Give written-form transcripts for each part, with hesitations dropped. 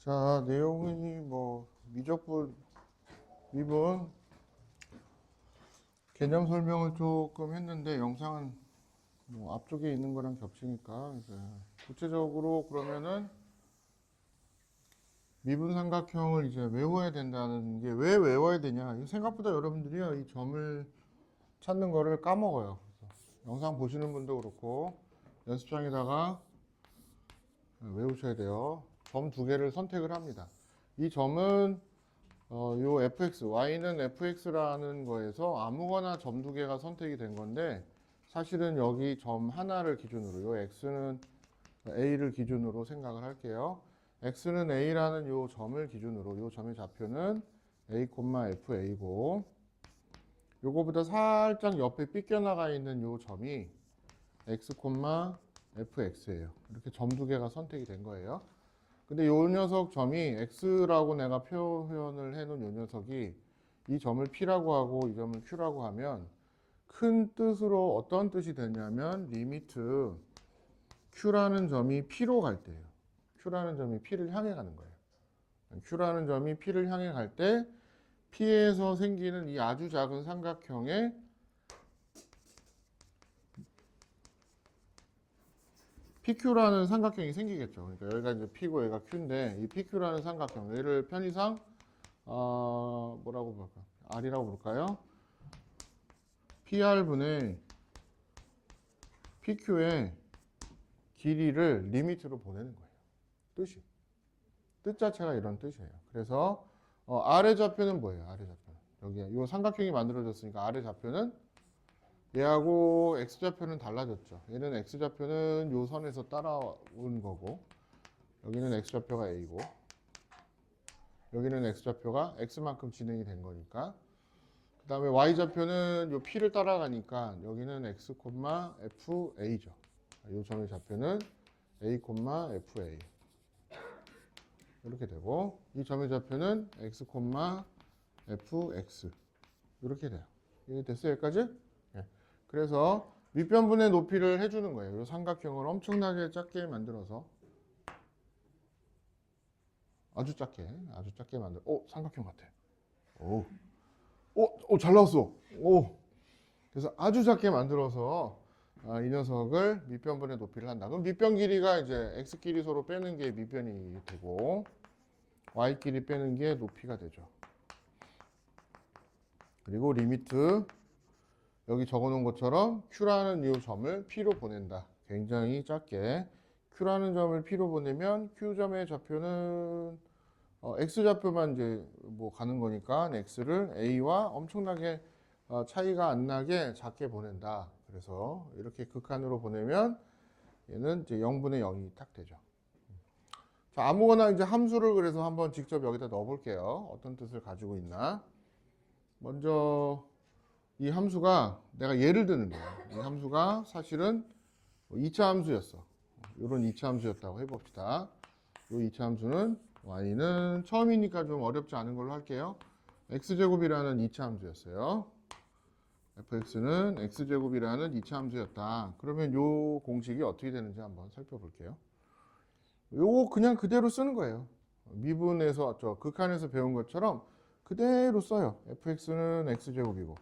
자, 내용이 미적분, 미분 개념 설명을 조금 했는데 영상은 앞쪽에 있는 거랑 겹치니까 이제 구체적으로 그러면은 미분 삼각형을 이제 외워야 된다는 게 왜 외워야 되냐? 이거 생각보다 여러분들이요 이 점을 찾는 거를 까먹어요. 그래서 영상 보시는 분도 그렇고 연습장에다가 외우셔야 돼요. 점 두 개를 선택을 합니다. 이 점은 요 fx, y는 fx라는 거에서 아무거나 점 두 개가 선택이 된 건데 사실은 여기 점 하나를 기준으로 요 x는 a를 기준으로 생각을 할게요. x는 a라는 요 점을 기준으로 요 점의 좌표는 a, fa고 요거보다 살짝 옆에 삐껴나가 있는 요 점이 x, fx예요. 이렇게 점 두 개가 선택이 된 거예요. 근데 요 녀석 점이 x라고 내가 표현을 해놓은 요 녀석이 이 점을 p라고 하고 이 점을 q라고 하면 큰 뜻으로 어떤 뜻이 되냐면 리미트 q라는 점이 p로 갈 때예요. q라는 점이 p를 향해 가는 거예요. q라는 점이 p를 향해 갈 때 p에서 생기는 이 아주 작은 삼각형에 PQ라는 삼각형이 생기겠죠. 그러니까 여기가 이제 P고 여기가 Q인데 이 PQ라는 삼각형 얘를 편의상 뭐라고 볼까? R이라고 볼까요? PR분의 PQ의 길이를 리미트로 보내는 거예요. 뜻이. 뜻 자체가 이런 뜻이에요. 그래서 R의 좌표는 뭐예요? R의 좌표는. 여기 이 삼각형이 만들어졌으니까 R의 좌표는 얘하고 X좌표는 달라졌죠. 얘는 X좌표는 요 선에서 따라온 거고 여기는 X좌표가 A고 여기는 X좌표가 X만큼 진행이 된 거니까 그 다음에 Y좌표는 요 P를 따라가니까 여기는 X, FA죠. 요 점의 좌표는 A, FA 이렇게 되고 이 점의 좌표는 X, FX 이렇게 돼요. 이게 됐어요? 여기까지? 네. 그래서 밑변분의 높이를 해주는 거예요. 이 삼각형을 엄청나게 작게 만들어서 아주 작게 만들어. 삼각형 같아. 잘 나왔어. 그래서 아주 작게 만들어서 이 녀석을 밑변분의 높이를 한다. 그럼 밑변 길이가 이제 x 길이 서로 빼는 게 밑변이 되고 y 길이 빼는 게 높이가 되죠. 그리고 리미트 여기 적어놓은 것처럼 q라는 이 점을 p로 보낸다. 굉장히 작게 q라는 점을 p로 보내면 q점의 좌표는 x좌표만 이제 가는 거니까 x를 a와 엄청나게 차이가 안 나게 작게 보낸다. 그래서 이렇게 극한으로 보내면 얘는 이제 0분의 0이 딱 되죠. 자, 아무거나 이제 함수를 그래서 한번 직접 여기다 넣어 볼게요. 어떤 뜻을 가지고 있나. 먼저 이 함수가 내가 예를 드는 거예요. 이 함수가 사실은 2차 함수였어. 이런 2차 함수였다고 해봅시다. 이 2차 함수는 y는 처음이니까 좀 어렵지 않은 걸로 할게요. x제곱이라는 2차 함수였어요. fx는 x제곱이라는 2차 함수였다. 그러면 이 공식이 어떻게 되는지 한번 살펴볼게요. 요거 그냥 그대로 쓰는 거예요. 미분에서 극한에서 배운 것처럼 그대로 써요. fx는 x제곱이고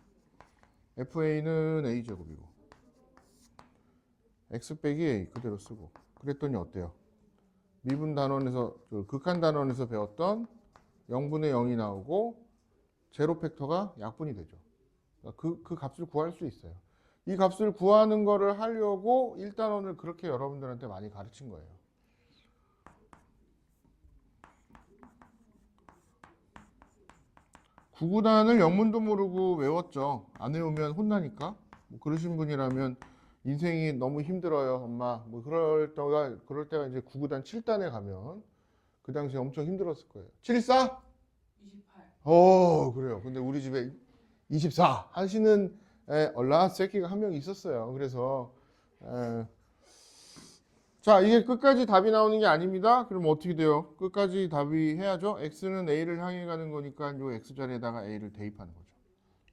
fa는 a제곱이고 x 빼기 a 그대로 쓰고 그랬더니 어때요? 미분 단원에서 극한 단원에서 배웠던 0분의 0이 나오고 제로 팩터가 약분이 되죠. 그 값을 구할 수 있어요. 이 값을 구하는 거를 하려고 1단원을 그렇게 여러분들한테 많이 가르친 거예요. 구구단을 영문도 모르고 외웠죠. 안 외우면 혼나니까. 그러신 분이라면 인생이 너무 힘들어요, 엄마. 그럴 때가 이제 구구단 7단에 가면 그 당시에 엄청 힘들었을 거예요. 714? 28. 그래요. 근데 우리 집에 24 하시는 얼라 새끼가 한 명 있었어요. 그래서 자, 이게 끝까지 답이 나오는 게 아닙니다. 그럼 어떻게 돼요? 끝까지 답이 해야죠. x는 a를 향해 가는 거니까 이 x 자리에다가 a를 대입하는 거죠.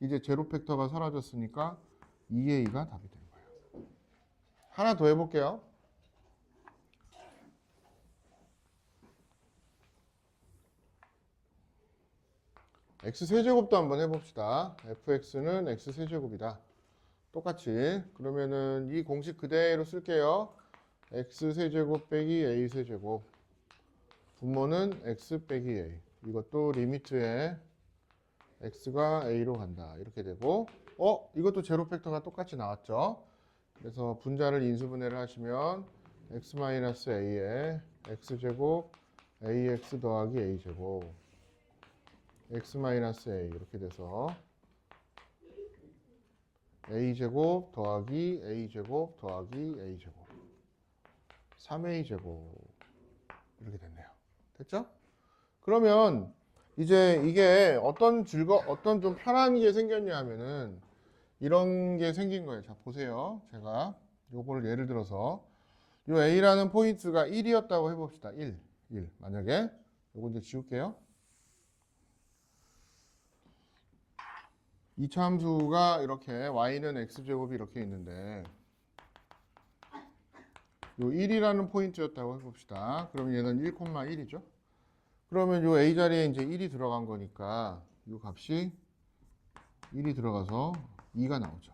이제 제로 팩터가 사라졌으니까 2a가 답이 되는 거예요. 하나 더 해볼게요. x세제곱도 한번 해봅시다. fx는 x세제곱이다. 똑같이. 그러면은 이 공식 그대로 쓸게요. x세제곱 빼기 a세제곱. 분모는 x 빼기 a. 이것도 리미트에 x가 a로 간다. 이렇게 되고, 이것도 제로 팩터가 똑같이 나왔죠. 그래서 분자를 인수분해를 하시면 x-a에 x제곱 ax 더하기 a제곱 x-a 이렇게 돼서 a제곱 더하기 a제곱 더하기 a제곱 3a제곱 이렇게 됐네요. 됐죠? 그러면 이제 이게 어떤 좀 편한 게 생겼냐 하면은 이런 게 생긴 거예요. 자, 보세요. 제가 요거를 예를 들어서 요 a라는 포인트가 1이었다고 해봅시다. 1. 만약에 요거 이제 지울게요. 이 참수가 이렇게 y는 x제곱이 이렇게 있는데 요 1이라는 포인트였다고 해봅시다. 그럼 얘는 1,1이죠. 그러면 요 a 자리에 이제 1이 들어간 거니까 요 값이 1이 들어가서 2가 나오죠.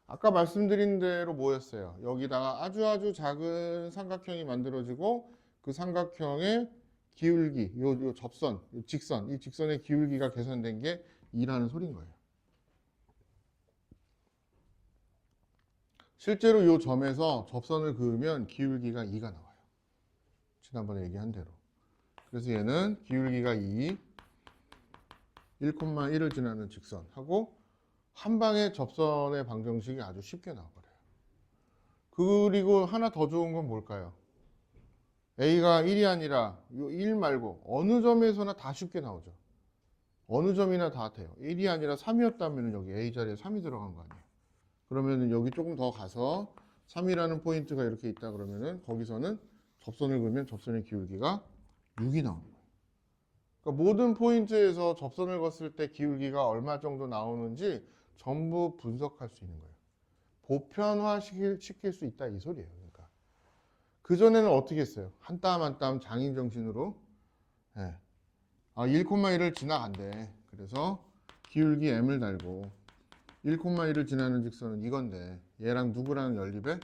아까 말씀드린 대로 뭐였어요? 여기다가 아주 작은 삼각형이 만들어지고 그 삼각형의 기울기, 요 접선, 요 직선, 이 직선의 기울기가 계산된 게 2라는 소린 거예요. 실제로 이 점에서 접선을 그으면 기울기가 2가 나와요. 지난번에 얘기한 대로. 그래서 얘는 기울기가 2, 1,1을 지나는 직선하고 한 방에 접선의 방정식이 아주 쉽게 나와버려요. 그리고 하나 더 좋은 건 뭘까요? A가 1이 아니라 이 1 말고 어느 점에서나 다 쉽게 나오죠. 어느 점이나 다 돼요. 1이 아니라 3이었다면 여기 A 자리에 3이 들어간 거 아니에요. 그러면 여기 조금 더 가서 3이라는 포인트가 이렇게 있다 그러면은 거기서는 접선을 그으면 접선의 기울기가 6이 나오는 거예요. 그러니까 모든 포인트에서 접선을 걷을 때 기울기가 얼마 정도 나오는지 전부 분석할 수 있는 거예요. 보편화 시킬 수 있다 이 소리예요. 그러니까 그전에는 어떻게 했어요? 한 땀 한 땀 장인 정신으로 1,1을 지나간대. 그래서 기울기 m을 달고 1,1을 지나는 직선은 이건데 얘랑 누구랑 연립해?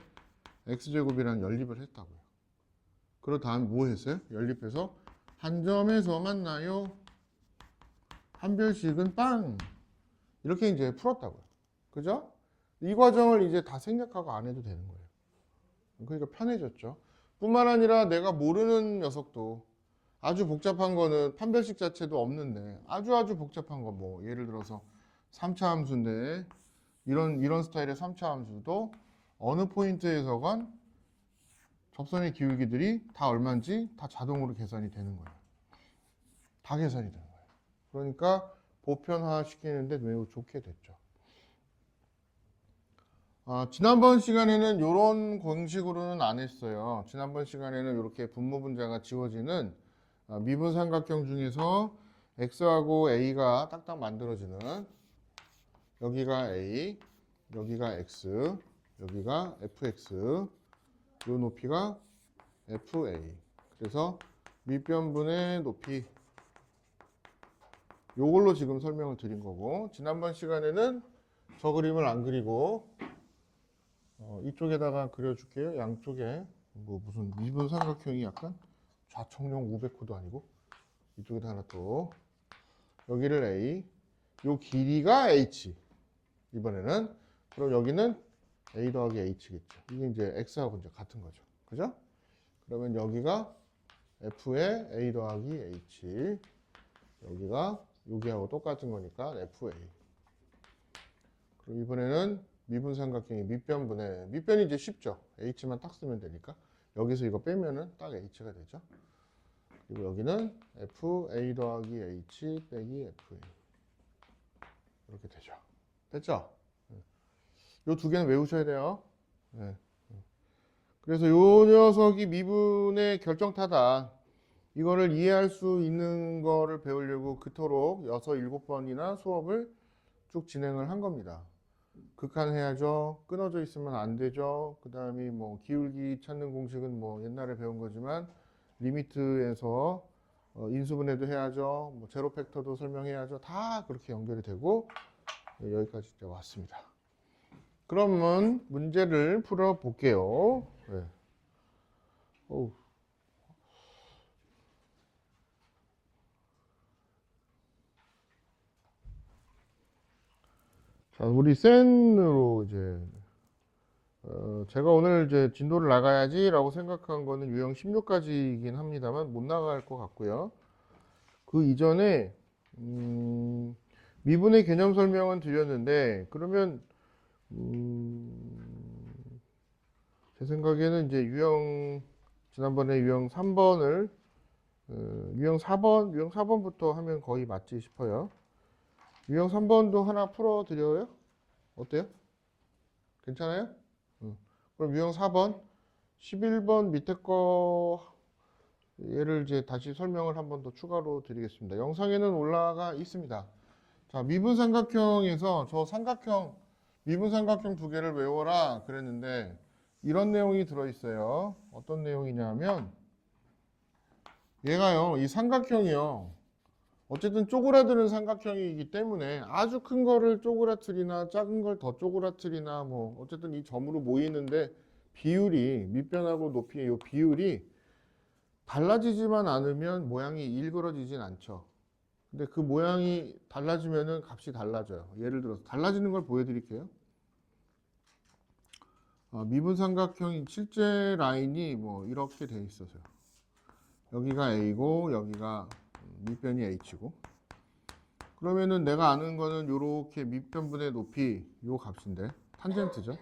x제곱이랑 연립을 했다고요. 그러 다음 뭐 했어요? 연립해서 한 점에서 만나요. 한 별씩은 빵. 이렇게 이제 풀었다고요. 그죠? 이 과정을 이제 다 생략하고 안 해도 되는 거예요. 그러니까 편해졌죠. 뿐만 아니라 내가 모르는 녀석도 아주 복잡한 거는 판별식 자체도 없는데 아주 복잡한 거 뭐 예를 들어서 3차 함수인데 이런 스타일의 3차 함수도 어느 포인트에서건 접선의 기울기들이 다 얼마인지 다 자동으로 계산이 되는 거예요. 다 계산이 되는 거예요. 그러니까 보편화 시키는데 매우 좋게 됐죠. 지난번 시간에는 이런 공식으로는 안 했어요. 지난번 시간에는 이렇게 분모분자가 지워지는 미분 삼각형 중에서 x하고 a가 딱딱 만들어지는 여기가 a, 여기가 x, 여기가 fx, 요 높이가 fa. 그래서 밑변분의 높이 요걸로 지금 설명을 드린 거고 지난번 시간에는 저 그림을 안 그리고 이쪽에다가 그려줄게요. 양쪽에 뭐 무슨 미분 삼각형이 약간 좌청룡 500호도 아니고 이쪽에다 하나 또 여기를 A 요 길이가 H 이번에는 그럼 여기는 A 더하기 H겠죠. 이게 이제 X하고 이제 같은 거죠. 그죠? 그러면 여기가 F의 A 더하기 H 여기가 여기하고 똑같은 거니까 FA 그럼 이번에는 미분 삼각형이 밑변이 이제 쉽죠. H만 딱 쓰면 되니까 여기서 이거 빼면은 딱 H가 되죠. 그리고 여기는 FA 더하기 H 빼기 FA 이렇게 되죠. 됐죠? 요 두 개는 외우셔야 돼요. 네. 그래서 요 녀석이 미분의 결정타다. 이거를 이해할 수 있는 거를 배우려고 그토록 6, 7번이나 수업을 쭉 진행을 한 겁니다. 극한해야죠. 끊어져 있으면 안 되죠. 그 다음에 뭐 기울기 찾는 공식은 뭐 옛날에 배운 거지만 리미트에서 인수분해도 해야죠. 뭐 제로 팩터도 설명해야죠. 다 그렇게 연결이 되고 여기까지 이제 왔습니다. 그러면 문제를 풀어 볼게요. 네. 자, 우리 센으로 이제 제가 오늘 이제 진도를 나가야지라고 생각한 거는 유형 16까지이긴 합니다만 못 나갈 것 같고요. 그 이전에 미분의 개념 설명은 드렸는데 그러면 제 생각에는 이제 지난번에 유형 3번을 유형 4번부터 하면 거의 맞지 싶어요. 유형 3번도 하나 풀어 드려요? 어때요? 괜찮아요? 그럼 유형 4번 11번 밑에 거 얘를 이제 다시 설명을 한 번 더 추가로 드리겠습니다. 영상에는 올라가 있습니다. 자, 미분삼각형에서 저 미분삼각형 두 개를 외워라 그랬는데 이런 내용이 들어있어요. 어떤 내용이냐면 얘가요, 이 삼각형이요. 어쨌든 쪼그라드는 삼각형이기 때문에 아주 큰 거를 쪼그라뜨리나 작은 걸 더 쪼그라뜨리나 뭐 어쨌든 이 점으로 모이는데 비율이 밑변하고 높이의 이 비율이 달라지지만 않으면 모양이 일그러지진 않죠. 근데 그 모양이 달라지면은 값이 달라져요. 예를 들어서 달라지는 걸 보여드릴게요. 미분삼각형 실제 라인이 뭐 이렇게 돼 있어서요. 여기가 A고 여기가 밑변이 H고 그러면은 내가 아는 거는 요렇게 밑변분의 높이 요 값인데 탄젠트죠.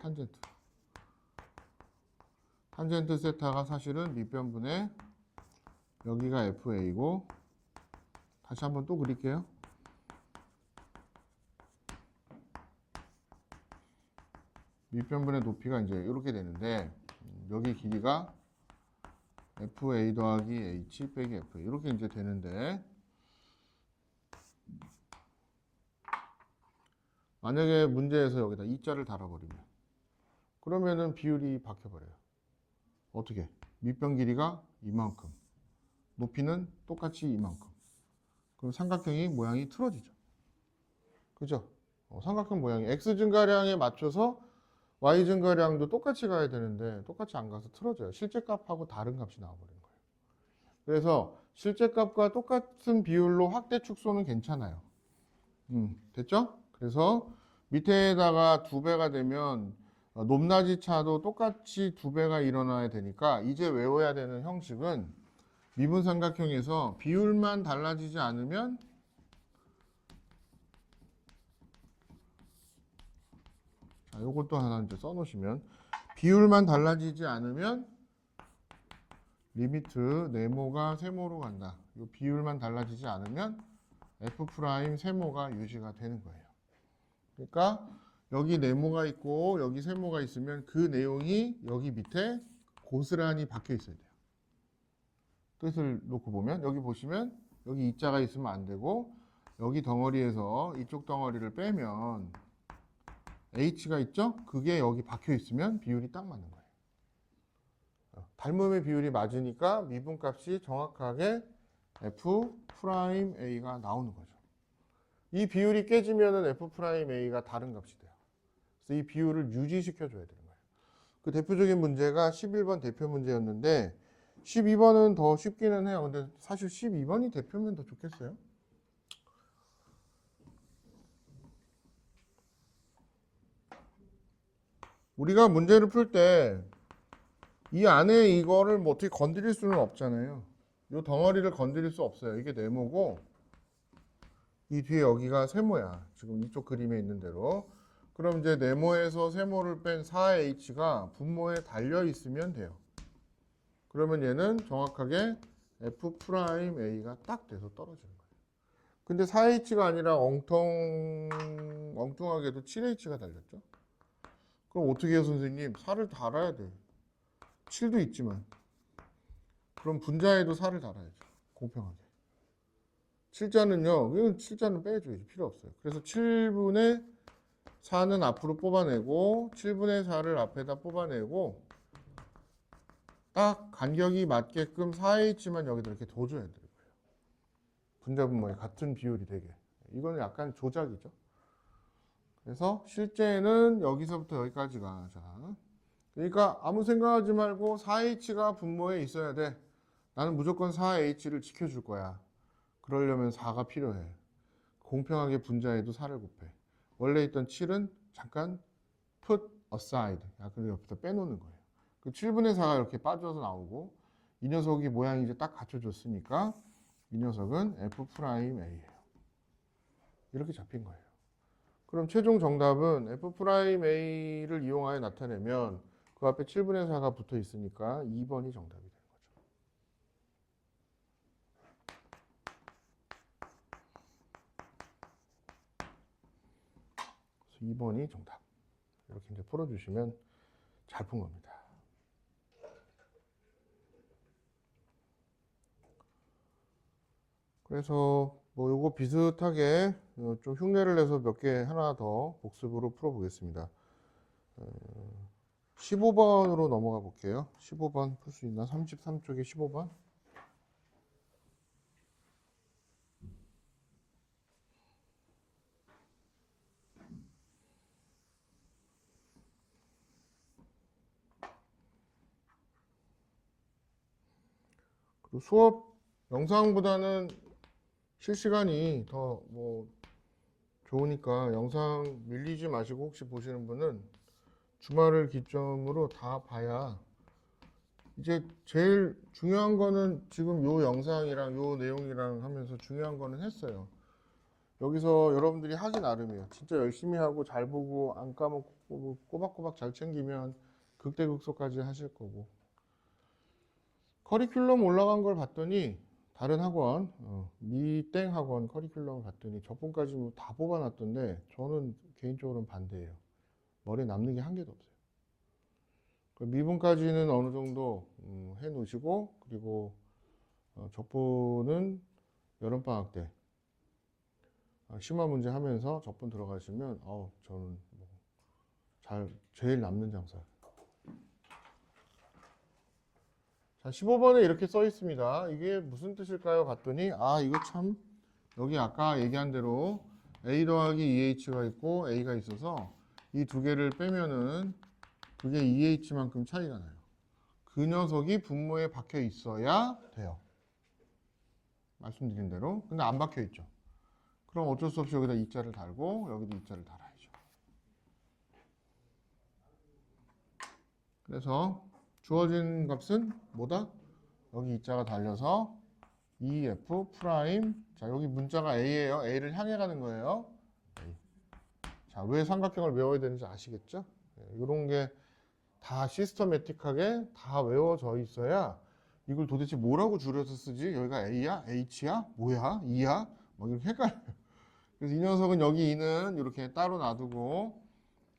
탄젠트 세타가 사실은 밑변분의 여기가 FA고 다시 한번 또 그릴게요. 밑변분의 높이가 이제 이렇게 되는데 여기 길이가 FA 더하기 H 빼기 FA 이렇게 이제 되는데 만약에 문제에서 여기다 이자를 달아버리면 그러면은 비율이 바뀌어버려요. 어떻게? 밑변 길이가 이만큼 높이는 똑같이 이만큼 그럼 삼각형이 모양이 틀어지죠. 그죠? 삼각형 모양이 X 증가량에 맞춰서 Y 증가량도 똑같이 가야 되는데 똑같이 안 가서 틀어져요. 실제 값하고 다른 값이 나와버리는 거예요. 그래서 실제 값과 똑같은 비율로 확대 축소는 괜찮아요. 됐죠? 그래서 밑에다가 2배가 되면 높낮이 차도 똑같이 2배가 일어나야 되니까 이제 외워야 되는 형식은 미분삼각형에서 비율만 달라지지 않으면 자, 요것도 하나 이제 써놓으시면 비율만 달라지지 않으면 리미트 네모가 세모로 간다. 요 비율만 달라지지 않으면 F 프라임 세모가 유지가 되는 거예요. 그러니까 여기 네모가 있고 여기 세모가 있으면 그 내용이 여기 밑에 고스란히 박혀 있어야 돼요. 뜻을 놓고 보면 여기 보시면 여기 이자가 있으면 안 되고 여기 덩어리에서 이쪽 덩어리를 빼면 H가 있죠? 그게 여기 박혀 있으면 비율이 딱 맞는 거예요. 닮음의 비율이 맞으니까 미분값이 정확하게 F 프라임 A가 나오는 거죠. 이 비율이 깨지면은 F 프라임 A가 다른 값이 돼요. 그래서 이 비율을 유지시켜 줘야 되는 거예요. 그 대표적인 문제가 11번 대표 문제였는데 12번은 더 쉽기는 해요. 근데 사실 12번이 대표면 더 좋겠어요. 우리가 문제를 풀 때 이 안에 이거를 뭐 어떻게 건드릴 수는 없잖아요. 이 덩어리를 건드릴 수 없어요. 이게 네모고 이 뒤에 여기가 세모야. 지금 이쪽 그림에 있는 대로. 그럼 이제 네모에서 세모를 뺀 4h가 분모에 달려 있으면 돼요. 그러면 얘는 정확하게 F 프라임 A가 딱 돼서 떨어지는 거예요. 근데 4h가 아니라 엉뚱하게도 7h가 달렸죠. 그럼 어떻게 해요, 선생님? 4를 달아야 돼. 7도 있지만. 그럼 분자에도 4를 달아야죠. 공평하게. 7자는요, 이건 7자는 빼줘야지. 필요 없어요. 그래서 7분의 4는 앞으로 뽑아내고, 7분의 4를 앞에다 뽑아내고, 딱 간격이 맞게끔 4h만 여기다 이렇게 둬줘야 돼요. 분자 분모의 같은 비율이 되게. 이거는 약간 조작이죠. 그래서 실제는 여기서부터 여기까지가. 자, 그러니까 아무 생각하지 말고 4H가 분모에 있어야 돼. 나는 무조건 4H를 지켜줄 거야. 그러려면 4가 필요해. 공평하게 분자에도 4를 곱해. 원래 있던 7은 잠깐 put aside. 약간 옆에다 빼놓는 거예요. 그 7분의 4가 이렇게 빠져서 나오고 이 녀석이 모양이 이제 딱 갖춰졌으니까 이 녀석은 F'A예요. 이렇게 잡힌 거예요. 그럼 최종 정답은 F'A를 이용하여 나타내면 그 앞에 7분의 4가 붙어 있으니까 2번이 정답이 되는 거죠. 그래서 2번이 정답. 이렇게 이제 풀어주시면 잘 푼 겁니다. 그래서 뭐 요거 비슷하게 좀 흉내를 내서 몇 개 하나 더 복습으로 풀어보겠습니다. 15번으로 넘어가 볼게요. 15번 풀 수 있나? 33쪽에 15번. 그리고 수업 영상보다는 실시간이 더 뭐 좋으니까 영상 밀리지 마시고 혹시 보시는 분은 주말을 기점으로 다 봐야 이제 제일 중요한 거는 지금 요 영상이랑 요 내용이랑 하면서 중요한 거는 했어요. 여기서 여러분들이 하기 나름이에요. 진짜 열심히 하고 잘 보고 안 까먹고 꼬박꼬박 잘 챙기면 극대극소까지 하실 거고. 커리큘럼 올라간 걸 봤더니 다른 학원, 미땡 학원 커리큘럼을 봤더니 저번까지 뭐 다 뽑아놨던데 저는 개인적으로는 반대예요. 머리에 남는 게 한 개도 없어요. 미분까지는 어느 정도 해 놓으시고 그리고 적분은 여름방학 때 심화 문제 하면서 적분 들어가시면 저는 제일 남는 장사. 자, 15번에 이렇게 써 있습니다. 이게 무슨 뜻일까요? 봤더니 이거 참 여기 아까 얘기한 대로 A 더하기 2H가 있고 A가 있어서 이 두 개를 빼면은 그게 2H만큼 차이가 나요. 그 녀석이 분모에 박혀 있어야 돼요. 말씀드린 대로. 근데 안 박혀 있죠. 그럼 어쩔 수 없이 여기다 2자를 달고 여기도 2자를 달아야죠. 그래서 주어진 값은 뭐다? 여기 2자가 달려서 EF 프라임. 자, 여기 문자가 A예요. A를 향해 가는 거예요. A. 자, 왜 삼각형을 외워야 되는지 아시겠죠? 이런 게 다 시스터매틱하게 다 외워져 있어야 이걸 도대체 뭐라고 줄여서 쓰지? 여기가 A야? H야? 뭐야? E야? 막 이렇게 헷갈려요. 그래서 이 녀석은 여기 2는 이렇게 따로 놔두고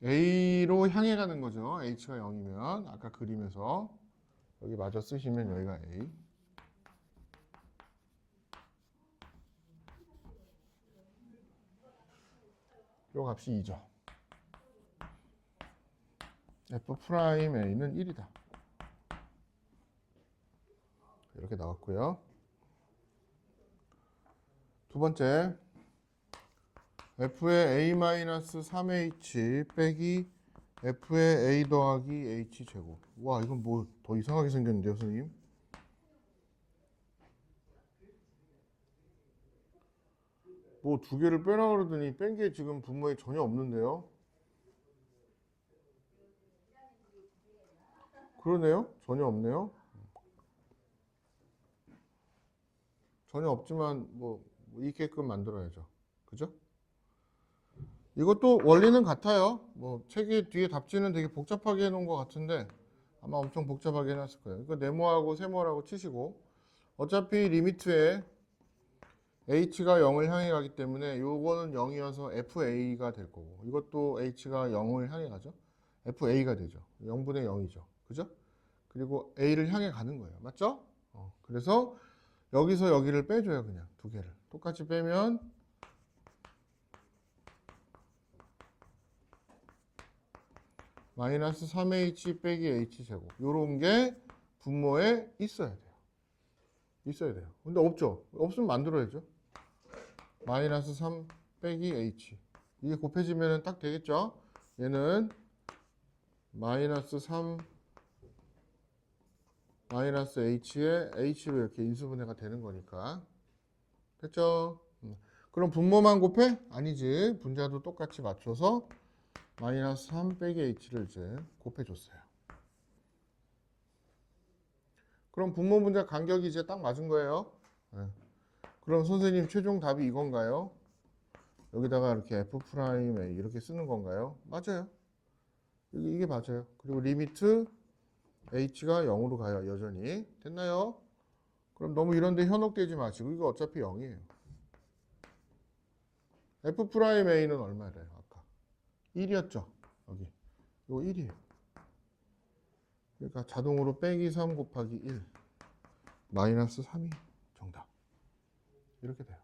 A로 향해 가는 거죠. H가 0이면 아까 그림에서 여기 마저 쓰시면 여기가 A. 요 값이 2죠. F'A는 1이다. 이렇게 나왔고요. 두 번째, F의 A-3H 빼기 F의 A 더하기 H 제곱. 와, 이건 뭐 더 이상하게 생겼는데요, 선생님? 뭐 두 개를 빼라 그러더니 뺀 게 지금 분모에 전혀 없는데요? 그러네요? 전혀 없네요? 전혀 없지만 뭐 있게끔 만들어야죠. 그죠? 이것도 원리는 같아요. 뭐 책이 뒤에 답지는 되게 복잡하게 해놓은 것 같은데 아마 엄청 복잡하게 해놨을 거예요. 이거 네모하고 세모라고 치시고 어차피 리미트에 h가 0을 향해 가기 때문에 요거는 0이어서 fa가 될 거고 이것도 h가 0을 향해 가죠. fa가 되죠. 0분의 0이죠. 그죠? 그리고 a를 향해 가는 거예요. 맞죠? 그래서 여기서 여기를 빼줘요. 그냥 두 개를. 똑같이 빼면 마이너스 3h 빼기 h제곱 요런 게 분모에 있어야 돼요. 있어야 돼요. 근데 없죠. 없으면 만들어야죠. 마이너스 3 빼기 h. 이게 곱해지면 딱 되겠죠? 얘는 마이너스 3 마이너스 h에 h로 이렇게 인수분해가 되는 거니까. 됐죠? 그럼 분모만 곱해? 아니지. 분자도 똑같이 맞춰서 마이너스 3 빼기 h를 이제 곱해줬어요. 그럼 분모 분자 간격이 이제 딱 맞은 거예요. 네. 그럼 선생님 최종 답이 이건가요? 여기다가 이렇게 F'A 이렇게 쓰는 건가요? 맞아요. 이게 맞아요. 그리고 리미트 h가 0으로 가요. 여전히. 됐나요? 그럼 너무 이런데 현혹되지 마시고 이거 어차피 0이에요. F'A는 얼마래요? 아까 1이었죠. 여기 이거 1이에요. 그러니까 자동으로 빼기 3 곱하기 1 마이너스 3이 정답. 이렇게 돼요.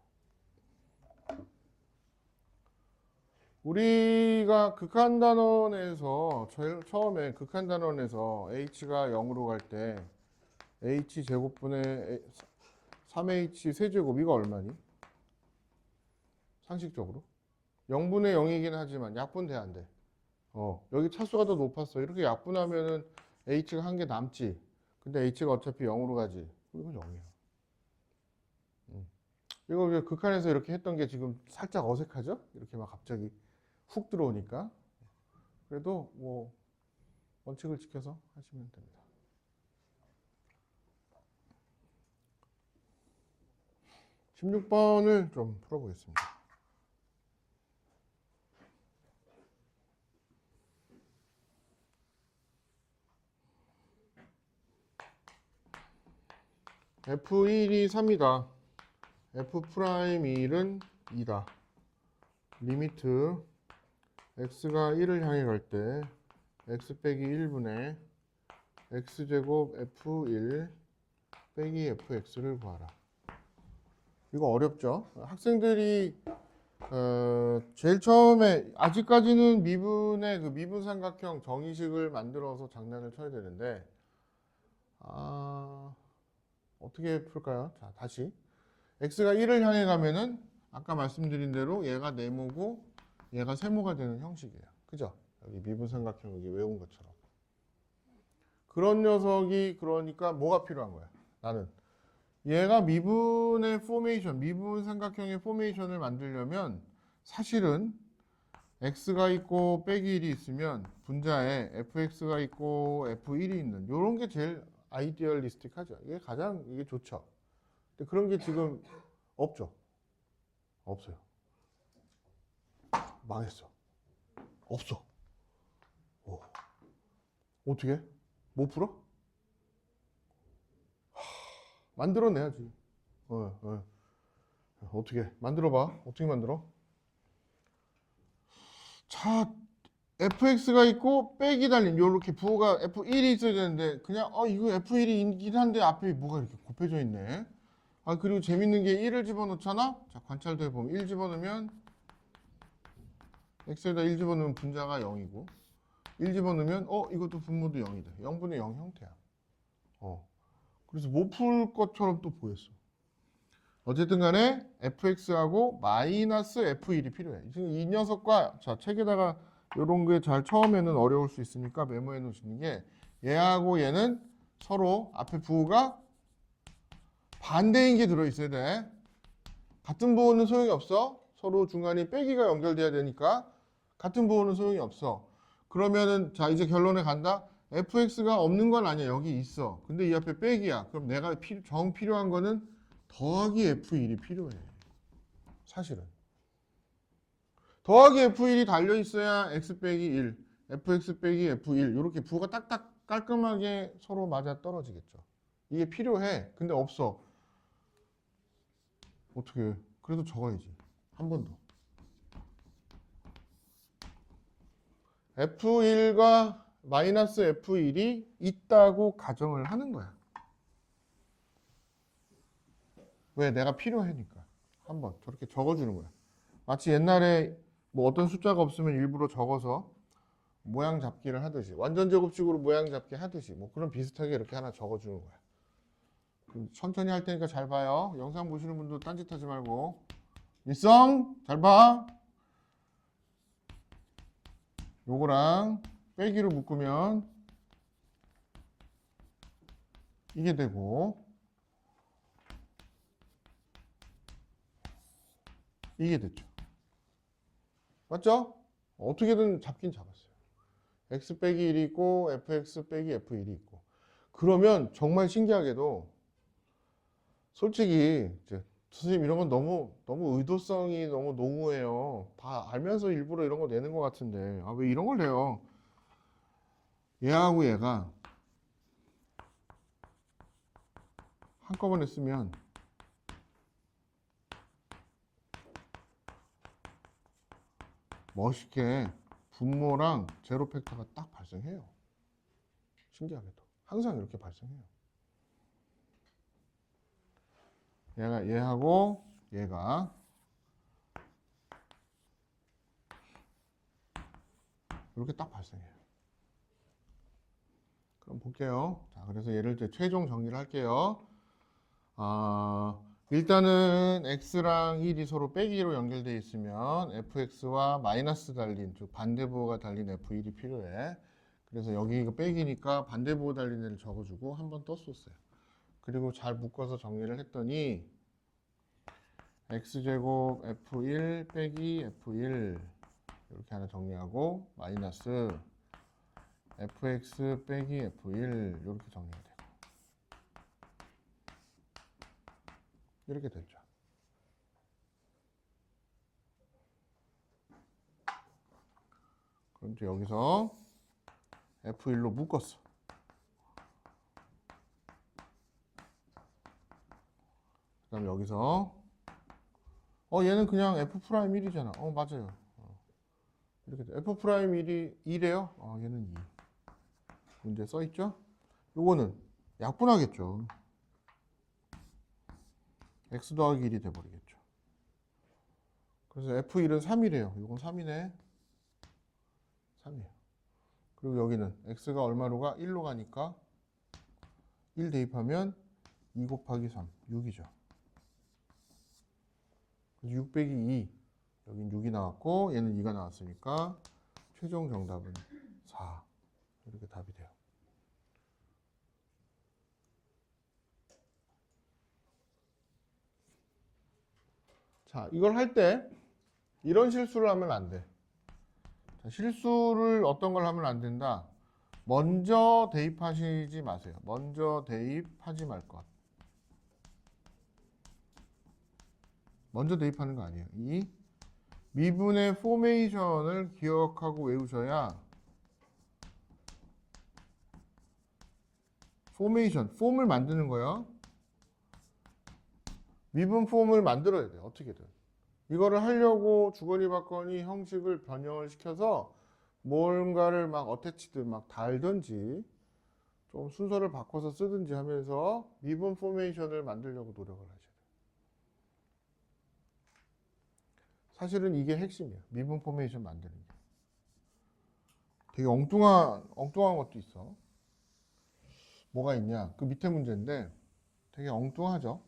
우리가 극한단원에서 처음에 극한단원에서 h가 0으로 갈 때 h 제곱분의 3h 세제곱 이거 얼마니? 상식적으로 0분의 0이긴 하지만 약분돼 안 돼. 여기 차수가 더 높았어. 이렇게 약분하면은 h가 한 개 남지. 근데 h가 어차피 0으로 가지. 이건 0이야. 이거 극한에서 이렇게 했던 게 지금 살짝 어색하죠? 이렇게 막 갑자기 훅 들어오니까. 그래도 뭐 원칙을 지켜서 하시면 됩니다. (16번을) 좀 풀어보겠습니다. F1이 3이다. F'1은 2다. 리미트 x가 1을 향해 갈 때 x 빼기 1분의 x제곱 f1 빼기 fx를 구하라. 이거 어렵죠? 학생들이 제일 처음에 아직까지는 미분의 그 미분삼각형 정의식을 만들어서 장난을 쳐야 되는데 어떻게 풀까요? 자, 다시 x가 1을 향해 가면은 아까 말씀드린 대로 얘가 네모고 얘가 세모가 되는 형식이에요. 그죠? 여기 미분삼각형 여기 외운 것처럼. 그런 녀석이 그러니까 뭐가 필요한 거야? 나는 얘가 미분의 포메이션, 미분삼각형의 포메이션을 만들려면 사실은 x가 있고 빼기 1이 있으면 분자에 fx가 있고 f1이 있는 이런 게 제일 아이디얼리스틱하죠. 이게 가장 이게 좋죠. 근데 그런 게 지금 없죠. 없어요. 망했어. 없어. 어떻게? 못 풀어? 만들어내야지. 어떻게? 만들어봐. 어떻게 만들어? 자, fx가 있고 빼기 달린 요렇게 부호가 f1이 있어야 되는데 그냥 이거 f1이긴 한데 앞에 뭐가 이렇게 곱해져 있네. 그리고 재밌는 게 1을 집어넣잖아. 자, 관찰도 해보면 1 집어넣으면 x에다 1 집어넣으면 분자가 0이고 1 집어넣으면 이것도 분모도 0이다. 0분의 0 형태야. 그래서 못 풀 것처럼 또 보였어. 어쨌든 간에 fx하고 마이너스 f1이 필요해. 지금 이 녀석과 자, 책에다가 이런 게 잘 처음에는 어려울 수 있으니까 메모해 놓으시는 게 얘하고 얘는 서로 앞에 부호가 반대인 게 들어있어야 돼. 같은 부호는 소용이 없어. 서로 중간에 빼기가 연결돼야 되니까 같은 부호는 소용이 없어. 그러면은 자 이제 결론에 간다. fx가 없는 건 아니야. 여기 있어. 근데 이 앞에 빼기야. 그럼 내가 정 필요한 거는 더하기 f1이 필요해. 사실은. 더하기 f1이 달려있어야 x 빼기 1, fx 빼기 f1 이렇게 부호가 딱딱 깔끔하게 서로 맞아 떨어지겠죠. 이게 필요해. 근데 없어. 어떻게 해? 그래도 적어야지. 한 번 더. f1과 마이너스 f1이 있다고 가정을 하는 거야. 왜? 내가 필요하니까. 한번 저렇게 적어주는 거야. 마치 옛날에 뭐 어떤 숫자가 없으면 일부러 적어서 모양 잡기를 하듯이 완전 제곱식으로 모양 잡기 하듯이 뭐 그런 비슷하게 이렇게 하나 적어주는 거야. 천천히 할 테니까 잘 봐요. 영상 보시는 분도 딴짓하지 말고 일성 잘 봐. 요거랑 빼기로 묶으면 이게 되고 이게 됐죠. 맞죠? 어떻게든 잡긴 잡았어요. x 빼기 1이 있고 fx 빼기 f1이 있고. 그러면 정말 신기하게도 솔직히 이제 선생님 이런 건 너무 의도성이 너무 농후해요. 다 알면서 일부러 이런 거 내는 것 같은데 아, 왜 이런 걸 내요? 얘하고 얘가 한꺼번에 쓰면 멋있게 분모랑 제로 팩터가 딱 발생해요. 신기하게도 항상 이렇게 발생해요. 얘하고 얘가 이렇게 딱 발생해요. 그럼 볼게요. 자, 그래서 얘를 이제 최종 정리를 할게요. 일단은 x랑 1이 서로 빼기로 연결되어 있으면 fx와 마이너스 달린, 즉 반대부호가 달린 f1이 필요해. 그래서 여기 이거 빼기니까 반대부호 달린 애를 적어주고 한 번 더 썼어요. 그리고 잘 묶어서 정리를 했더니 x제곱 f1 빼기 f1 이렇게 하나 정리하고 마이너스 fx 빼기 f1 이렇게 정리가 되고 이렇게 됐죠. 그럼 이제 여기서 f1로 묶었어. 그 다음 여기서 얘는 그냥 f'1이잖아. 맞아요. 이렇게 돼. f'1이 2래요. 얘는 2. 문제 써있죠? 요거는 약분하겠죠. x 더하기 1이 돼버리겠죠. 그래서 f1은 3이래요. 요건 3이네. 3이에요. 그리고 여기는 x가 얼마로 가? 1로 가니까 1 대입하면 2 곱하기 3, 6이죠. 6 빼기 2, 여긴 6이 나왔고 얘는 2가 나왔으니까 최종 정답은 4. 이렇게 답이 돼요. 자, 이걸 할 때 이런 실수를 하면 안 돼. 자, 실수를 어떤 걸 하면 안 된다. 먼저 대입하시지 마세요. 먼저 대입하지 말 것. 먼저 대입하는 거 아니에요. 이 미분의 포메이션을 기억하고 외우셔야 포메이션, 폼을 만드는 거예요. 미분 폼을 만들어야 돼요. 어떻게든. 이거를 하려고 주거니 받거니 형식을 변형을 시켜서 뭔가를 막 어태치든 막 달든지 좀 순서를 바꿔서 쓰든지 하면서 미분 포메이션을 만들려고 노력을 하셔야 돼요. 사실은 이게 핵심이에요. 미분 포메이션 만드는 게. 되게 엉뚱한 것도 있어. 뭐가 있냐? 그 밑에 문제인데 되게 엉뚱하죠.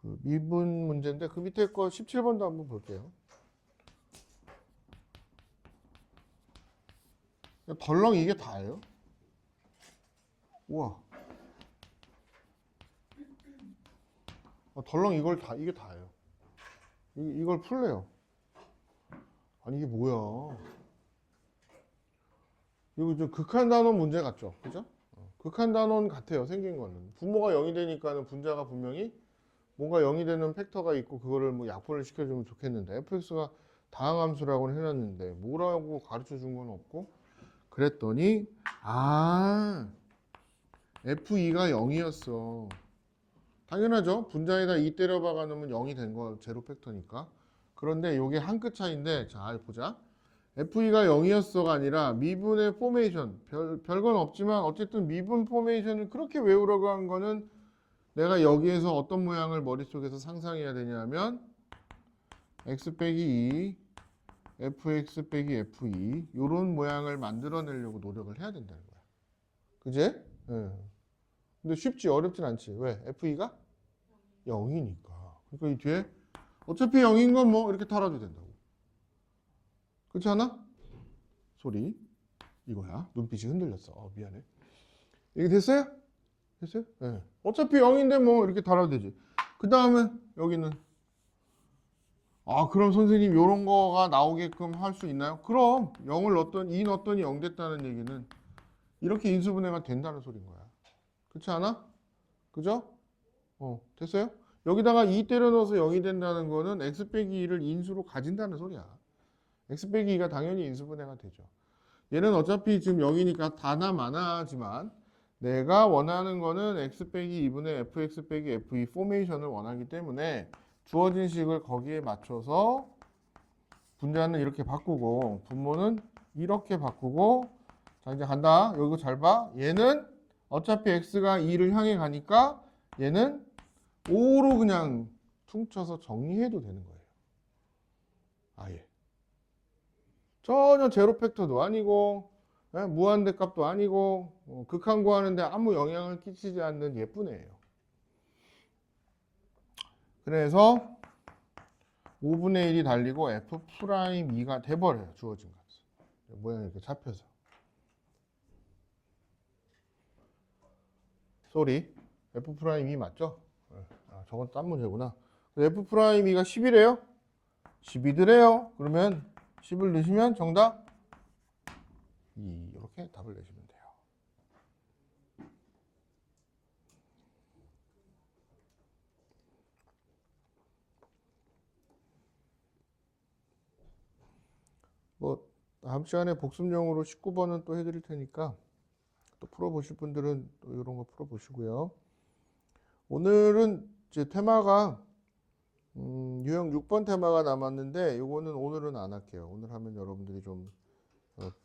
그 미분 문제인데 그 밑에 거 17번도 한번 볼게요. 덜렁 이게 다예요? 우와. 덜렁 이게 다예요. 이걸 풀래요. 아니 이게 뭐야? 이거 좀 극한 단원 문제 같죠? 그죠? 극한 단원 같아요. 생긴 거는. 분모가 0이 되니까는 분자가 분명히 뭔가 0이 되는 팩터가 있고 그거를 뭐 약분을 시켜주면 좋겠는데 fx가 다항함수라고 해놨는데 뭐라고 가르쳐 준 건 없고 그랬더니 f2가 0이었어. 당연하죠. 분자에다 2 때려 박아 놓으면 0이 된 거 제로 팩터니까. 그런데 이게 한 끗 차이인데 자 보자. f2가 0이었어가 아니라 미분의 포메이션 별건 없지만 어쨌든 미분 포메이션을 그렇게 외우라고 한 거는 내가 여기에서 어떤 모양을 머릿속에서 상상해야 되냐면 x 빼기 2 fx 빼기 f2 이런 모양을 만들어내려고 노력을 해야 된다는 거야. 그제? 네. 근데 쉽지 어렵진 않지. 왜? f2가 0이니까. 그러니까 이 뒤에 어차피 0인 건 뭐 이렇게 달아도 된다고. 그렇지 않아? 소리 이거야. 눈빛이 흔들렸어. 미안해. 이게 됐어요? 됐어요? 네. 어차피 0인데 뭐 이렇게 달아도 되지. 그 다음에 여기는 그럼 선생님 이런 거가 나오게끔 할 수 있나요? 그럼 0을 넣었더니 2 넣었더니 0 됐다는 얘기는 이렇게 인수분해가 된다는 소린 거야. 그렇지 않아? 그죠? 됐어요? 여기다가 2 때려 넣어서 0이 된다는 거는 x 빼기 2를 인수로 가진다는 소리야. x 빼기 2가 당연히 인수분해가 되죠. 얘는 어차피 지금 0이니까 다나 마나지만 내가 원하는 거는 x 빼기 2분의 fx 빼기 f2 포메이션을 원하기 때문에 주어진 식을 거기에 맞춰서 분자는 이렇게 바꾸고 분모는 이렇게 바꾸고 자 이제 간다. 이거 잘 봐. 얘는 어차피 x가 2를 향해 가니까 얘는 5로 그냥 퉁쳐서 정리해도 되는 거예요. 아예. 전혀 제로 팩터도 아니고 무한대값도 아니고 극한 구하는데 아무 영향을 끼치지 않는 예쁜 애예요. 그래서 5분의 1이 달리고 f'2가 돼버려요. 주어진 값. 모양이 이렇게 잡혀서. 쏘리. f'2 맞죠? 저건 딴 문제구나. f'2가 10이래요? 10이더래요. 그러면 10을 넣으시면 정답 2. 이렇게 답을 내시면 돼요. 뭐 다음 시간에 복습용으로 19번은 또 해드릴 테니까 또 풀어보실 분들은 또 이런 거 풀어보시고요. 오늘은 제 테마가 유형 6번 테마가 남았는데 이거는 오늘은 안 할게요. 오늘 하면 여러분들이 좀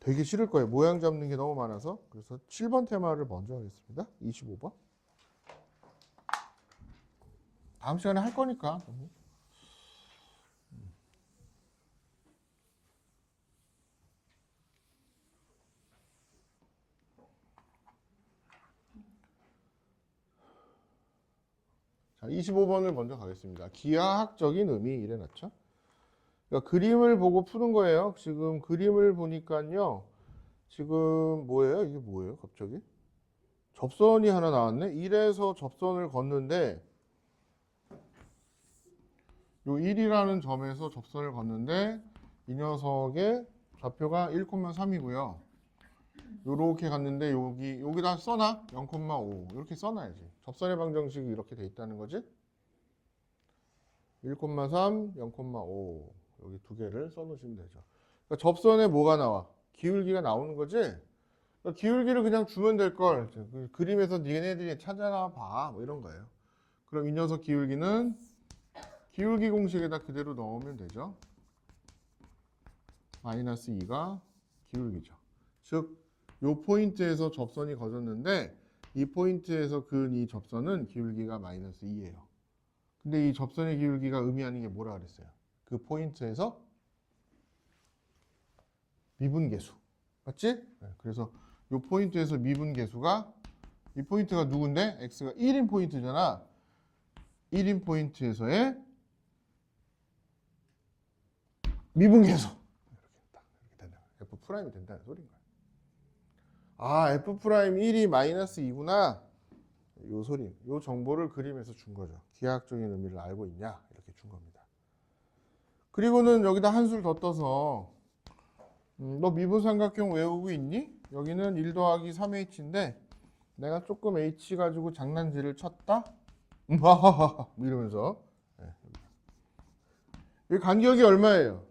되게 싫을 거예요. 모양 잡는 게 너무 많아서. 그래서 7번 테마를 먼저 하겠습니다. 25번. 다음 시간에 할 거니까. 자, 25번을 먼저 가겠습니다. 기하학적인 의미 이래놨죠. 그러니까 그림을 보고 푸는 거예요. 지금 그림을 보니까요. 지금 뭐예요? 이게 뭐예요? 갑자기? 접선이 하나 나왔네. 1에서 접선을 걷는데 요 1이라는 점에서 접선을 걷는데 이 녀석의 좌표가 1,3이고요. 요렇게 갔는데 여기다 써놔? 0,5 이렇게 써놔야지. 접선의 방정식이 이렇게 돼 있다는 거지. 1,3, 0,5 여기 두 개를 써놓으시면 되죠. 그러니까 접선에 뭐가 나와? 기울기가 나오는 거지. 그러니까 기울기를 그냥 주면 될 걸. 그림에서 니네들이 찾아나 봐. 뭐 이런 거예요. 그럼 이 녀석 기울기는 기울기 공식에다 그대로 넣으면 되죠. 마이너스 2가 기울기죠. 즉, 요 포인트에서 접선이 거졌는데 이 포인트에서 그은 이 접선은 기울기가 마이너스 2예요. 근데 이 접선의 기울기가 의미하는 게 뭐라 그랬어요? 그 포인트에서 미분계수. 맞지? 네, 그래서 이 포인트에서 미분계수가 이 포인트가 누군데? x가 1인 포인트잖아. 1인 포인트에서의 미분계수. 이렇게 된다. f' 된다는 소리인 거야. f'1이 마이너스 2구나. 요 소리, 요 정보를 그림에서 준 거죠. 기하학적인 의미를 알고 있냐? 이렇게 준 겁니다. 그리고는 여기다 한술 더 떠서 너 미분삼각형 외우고 있니? 여기는 1 더하기 3h인데 내가 조금 h 가지고 장난질을 쳤다? 이러면서 이 간격이 얼마예요?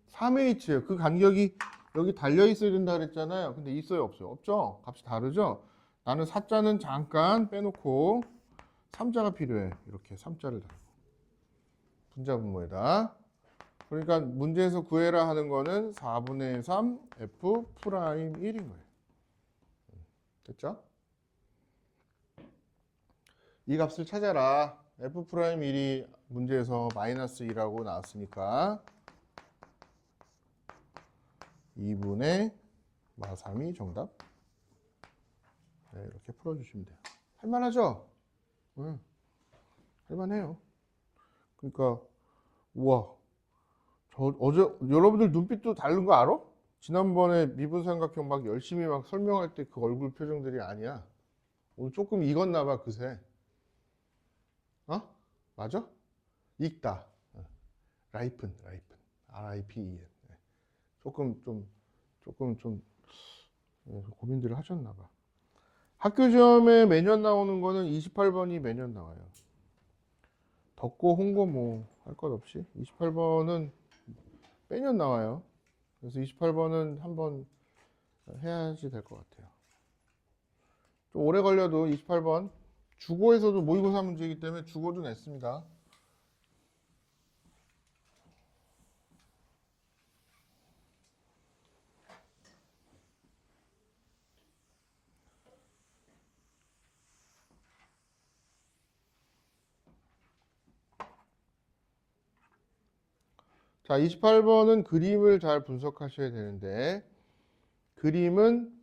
3h예요. 그 간격이 여기 달려 있어야 된다 그랬잖아요. 근데 있어요, 없어요? 없죠? 값이 다르죠? 나는 4자는 잠깐 빼놓고 3자가 필요해. 이렇게 3자를 달고 분자 분모에다. 그러니까 문제에서 구해라 하는 거는 4분의 3 f'1인 거예요. 됐죠? 이 값을 찾아라. f'1이 문제에서 마이너스 2라고 나왔으니까 2분의 마3이 정답. 네, 이렇게 풀어주시면 돼요. 할만하죠? 할만해요. 그러니까 우와, 저 어제 여러분들 눈빛도 다른 거 알아? 지난번에 미분삼각형 막 열심히 막 설명할 때 그 얼굴 표정들이 아니야. 오늘 조금 익었나 봐 그새. 어? 맞아? 익다. 라이픈, RIPEN. 조금 좀 고민들을 하셨나 봐. 학교 시험에 매년 나오는 거는 28번이 매년 나와요. 덕고, 홍고 뭐 할 것 없이 28번은 매년 나와요. 그래서 28번은 한번 해야지 될 것 같아요. 좀 오래 걸려도 28번 주고에서도 모의고사 문제이기 때문에 주고도 냈습니다. 자, 28번은 그림을 잘 분석하셔야 되는데, 그림은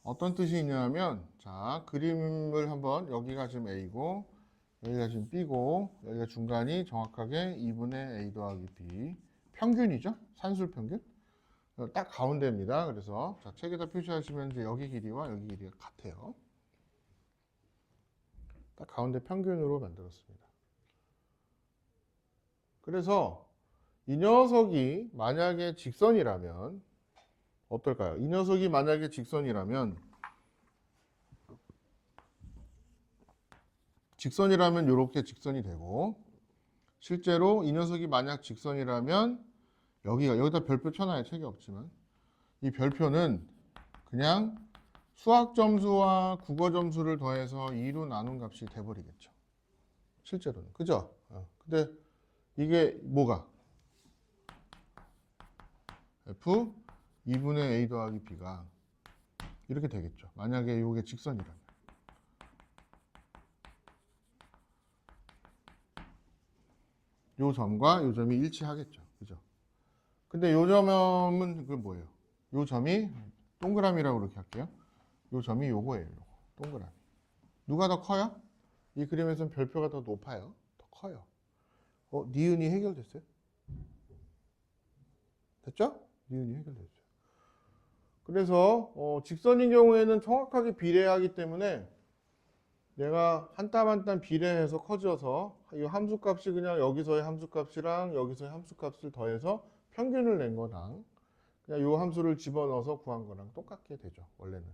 어떤 뜻이 있냐면, 자, 그림을 한번, 여기가 지금 A고, 여기가 지금 B고, 여기가 중간이 정확하게 2분의 A 더하기 B. 평균이죠? 산술 평균? 딱 가운데입니다. 그래서, 자, 책에다 표시하시면 이제 여기 길이와 여기 길이가 같아요. 딱 가운데 평균으로 만들었습니다. 그래서, 이 녀석이 만약에 직선이라면 어떨까요? 이 녀석이 만약에 직선이라면 이렇게 직선이 되고, 실제로 이 녀석이 만약 직선이라면 여기다 별표 쳐놔요. 책이 없지만 이 별표는 그냥 수학 점수와 국어 점수를 더해서 2로 나눈 값이 돼버리겠죠. 실제로는. 그죠? 근데 이게 뭐가? F 2분의 A 더하기 B가 이렇게 되겠죠. 만약에 이게 직선이라면. 요 점과 요 점이 일치하겠죠. 그죠? 근데 요 점은 그 뭐예요? 요 점이 동그라미라고 그렇게 할게요. 요 점이 요거예요. 요거. 동그라미. 누가 더 커요? 이 그림에서는 별표가 더 높아요. 더 커요. 니은이 해결됐어요? 됐죠? 니은이 해결됐죠. 그래서 직선인 경우에는 정확하게 비례하기 때문에 내가 한 땀 한 땀 비례해서 커져서 이 함수값이 그냥 여기서의 함수값이랑 여기서의 함수값을 더해서 평균을 낸 거랑 그냥 이 함수를 집어넣어서 구한 거랑 똑같게 되죠. 원래는.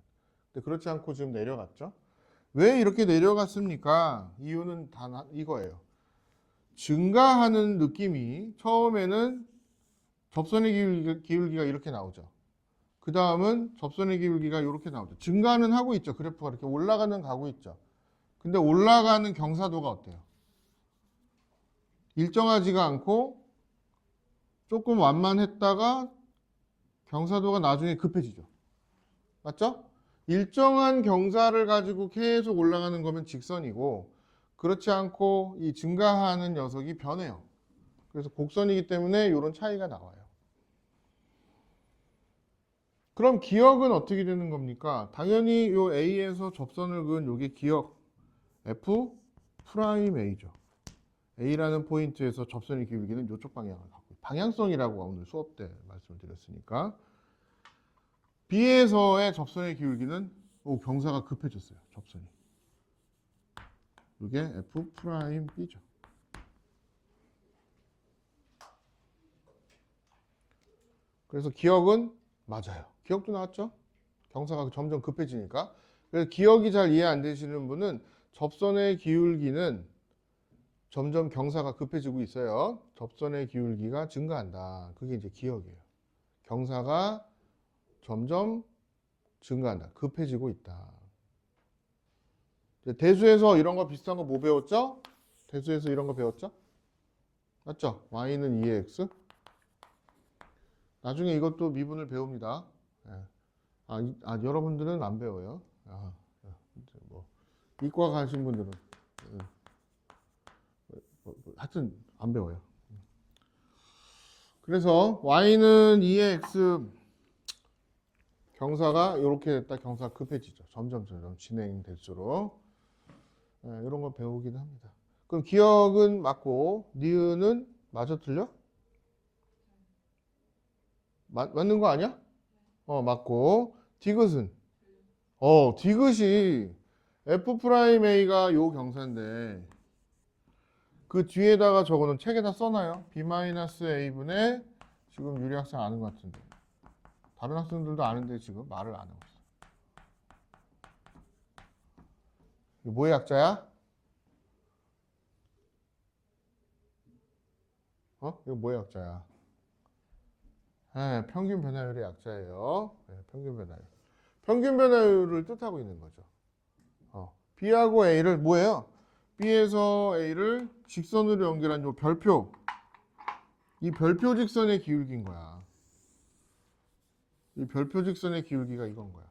근데 그렇지 않고 지금 내려갔죠. 왜 이렇게 내려갔습니까? 이유는 단 이거예요. 증가하는 느낌이 처음에는 접선의 기울기가 이렇게 나오죠. 그 다음은 접선의 기울기가 이렇게 나오죠. 증가는 하고 있죠. 그래프가 이렇게 올라가는 가고 있죠. 근데 올라가는 경사도가 어때요? 일정하지가 않고 조금 완만했다가 경사도가 나중에 급해지죠. 맞죠? 일정한 경사를 가지고 계속 올라가는 거면 직선이고 그렇지 않고 이 증가하는 녀석이 변해요. 그래서 곡선이기 때문에 이런 차이가 나와요. 그럼 기역은 어떻게 되는 겁니까? 당연히 요 A에서 접선을 그은 요게 기역 F 프라임 A죠. A라는 포인트에서 접선의 기울기는 이쪽 방향을 갖고 있어요. 방향성이라고 오늘 수업 때 말씀을 드렸으니까 B에서의 접선의 기울기는 경사가 급해졌어요. 접선이. 이게 F 프라임 B죠. 그래서 기역은 맞아요. 기역도 나왔죠? 경사가 점점 급해지니까. 그래서 기역이 잘 이해 안 되시는 분은 접선의 기울기는 점점 경사가 급해지고 있어요. 접선의 기울기가 증가한다. 그게 이제 기역이에요. 경사가 점점 증가한다. 급해지고 있다. 대수에서 이런 거 비슷한 거 뭐 배웠죠? 대수에서 이런 거 배웠죠? 맞죠? y는 2의 x. 나중에 이것도 미분을 배웁니다. 여러분들은 안 배워요. 뭐 이과 가신 분들은 하여튼 안 배워요. 그래서 y는 2의 x 경사가 이렇게 됐다. 경사가 급해지죠. 점점 진행될수록 이런 거 배우긴 합니다. 그럼 기억은 맞고 니은은 맞아 틀려? 맞는 거 아니야? 맞고 디귿은 디귿이 F'A가 요 경사인데 그 뒤에다가 저거는 책에다 써놔요. B-A분의 지금 유리 학생 아는 것 같은데 다른 학생들도 아는데 지금 말을 안 하고 있어. 이거 뭐의 약자야? 이거 뭐의 약자야? 네, 평균 변화율의 약자예요. 네, 평균 변화율. 평균 변화율을 뜻하고 있는 거죠. B하고 A를 뭐예요? B에서 A를 직선으로 연결한 요 별표. 이 별표 직선의 기울기인 거야. 이 별표 직선의 기울기가 이건 거야.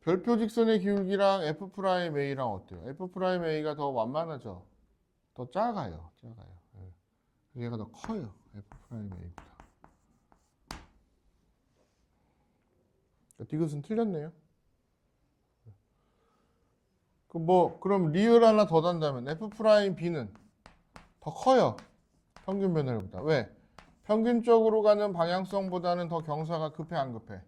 별표 직선의 기울기랑 F'A랑 어때요? F'A가 더 완만하죠? 더 작아요. 네. 얘가 더 커요. F'A보다. 디귿은 틀렸네요. 그럼 리을 하나 더 단다면 F'B는 더 커요. 평균 변화율보다. 왜? 평균적으로 가는 방향성보다는 더 경사가 급해 안 급해?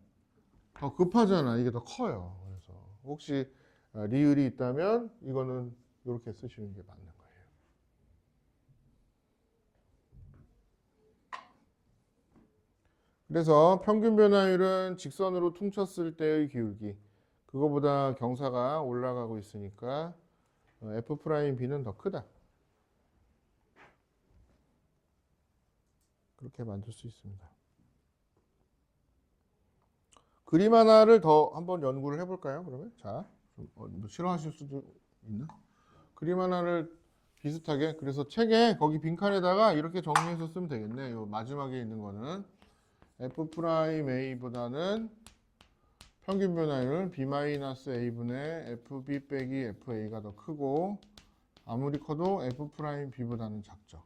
더 급하잖아. 이게 더 커요. 그래서 혹시 리을이 있다면 이거는 이렇게 쓰시는 게 맞는 거예요. 그래서 평균 변화율은 직선으로 퉁쳤을 때의 기울기. 그거보다 경사가 올라가고 있으니까 F'B는 더 크다. 그렇게 만들 수 있습니다. 그림 하나를 더 한번 연구를 해볼까요? 그러면 자, 좀 싫어하실 수도 있나? 그림 하나를 비슷하게 그래서 책에 거기 빈칸에다가 이렇게 정리해서 쓰면 되겠네. 요 마지막에 있는 거는 F'A보다는 평균 변화율 B-A분의 FB 빼기 FA가 더 크고 아무리 커도 F'B보다는 작죠.